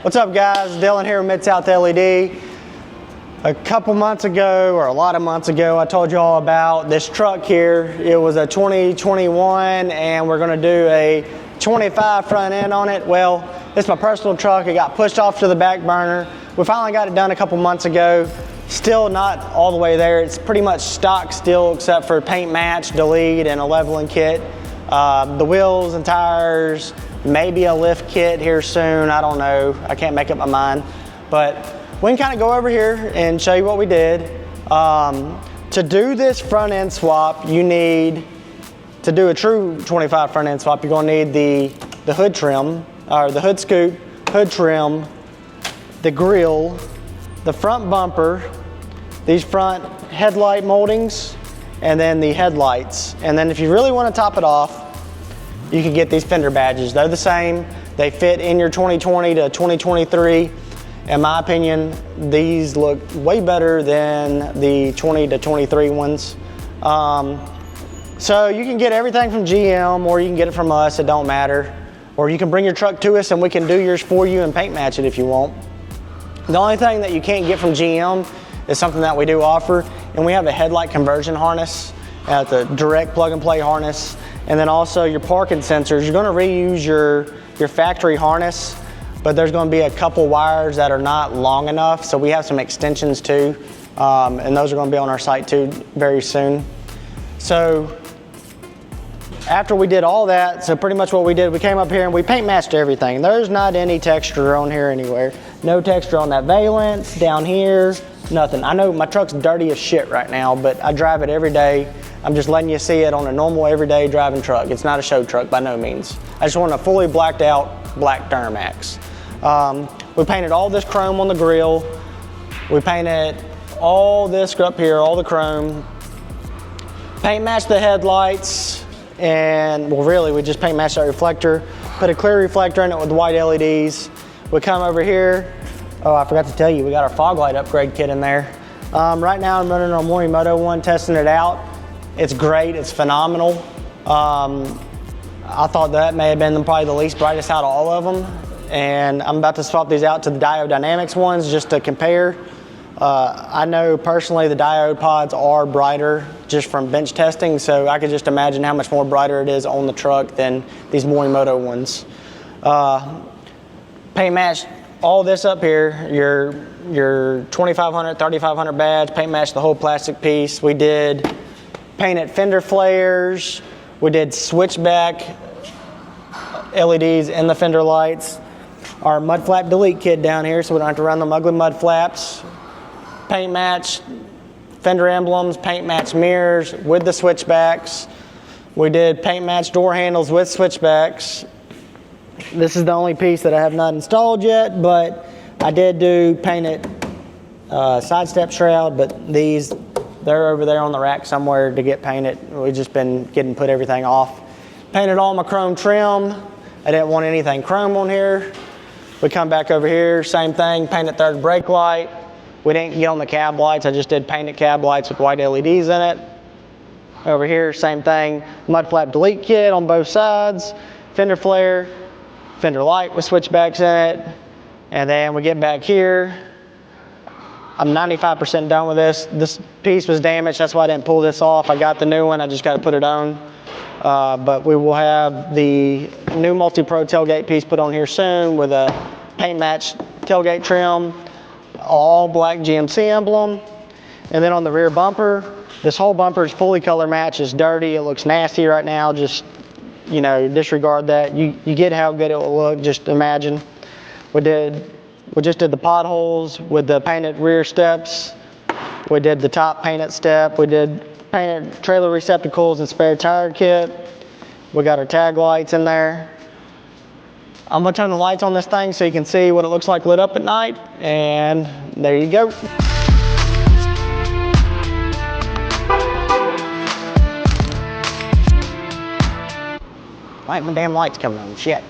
What's up guys, Dylan here with Mid-South LED. A couple months ago, or a lot of months ago, I told you all about this truck here. It was a 2021 and we're gonna do a 25 front end on it. Well, it's my personal truck. It got pushed off to the back burner. We finally got it done a couple months ago. Still not all the way there. It's pretty much stock still except for paint match, delete, and a leveling kit. The wheels and tires, maybe a lift kit here soon. I don't know. I can't make up my mind. But we can kind of go over here and show you what we did. To do this front end swap, you need, to do a true 25 front end swap, you're going to need the hood trim, or the hood scoop, hood trim, the grille, the front bumper, these front headlight moldings, and then the headlights. And then if you really want to top it off, you can get these fender badges. They're the same. They fit in your 2020 to 2023. In my opinion, these look way better than the 20 to 23 ones. So you can get everything from GM, or you can get it from us, it don't matter. Or you can bring your truck to us and we can do yours for you and paint match it if you want. The only thing that you can't get from GM is something that we do offer, and we have a headlight conversion harness, the direct plug and play harness. And then also your parking sensors, you're gonna reuse your factory harness, but there's gonna be a couple wires that are not long enough, so we have some extensions too, and those are gonna be on our site too very soon. So after we did all that, so pretty much what we did, we came up here and we paint matched everything. There's not any texture on here anywhere. No texture on that valance, down here, nothing. I know my truck's dirty as shit right now, but I drive it every day. I'm just letting you see it on a normal everyday driving truck. It's not a show truck by no means. I just want a fully blacked out black Duramax. We painted all this chrome on the grill. We painted all this up here, all the chrome. Paint matched the headlights, and well really we just paint matched that reflector. Put a clear reflector in it with the white LEDs. We come over here. Oh, I forgot to tell you, we got our fog light upgrade kit in there. Right now I'm running our Morimoto one, testing it out. It's great, it's phenomenal. I thought that may have been probably the least brightest out of all of them. And I'm about to swap these out to the Diode Dynamics ones just to compare. I know personally the diode pods are brighter just from bench testing, so I could just imagine how much more brighter it is on the truck than these Morimoto ones. Paint match all this up here, your 2500, 3500 badge, paint match the whole plastic piece. We did painted fender flares. We did switchback LEDs in the fender lights. Our mud flap delete kit down here, so we don't have to run them ugly mud flaps. Paint match fender emblems, paint match mirrors with the switchbacks. We did paint match door handles with switchbacks. This is the only piece that I have not installed yet, but I did do painted side step shroud, but these, they're over there on the rack somewhere to get painted. We've just been getting put everything off. Painted all my chrome trim. I didn't want anything chrome on here. We come back over here, same thing, painted third brake light. We didn't get on the cab lights, I just did painted cab lights with white LEDs in it. Over here, same thing, mud flap delete kit on both sides, fender flare, fender light with switchbacks in it. And then we get back here. I'm 95% done with this. This piece was damaged, that's why I didn't pull this off. I got the new one, I just got to put it on. But we will have the new multi-pro tailgate piece put on here soon with a paint match tailgate trim, all black GMC emblem. And then on the rear bumper, this whole bumper is fully color matched. It's dirty, it looks nasty right now. Just, you know, disregard that. You get how good it will look, just imagine. We just did the potholes with the painted rear steps. We did the top painted step. We did painted trailer receptacles and spare tire kit. We got our tag lights in there. I'm gonna turn the lights on this thing so you can see what it looks like lit up at night, and there you go. Why ain't my damn lights coming on? Shit.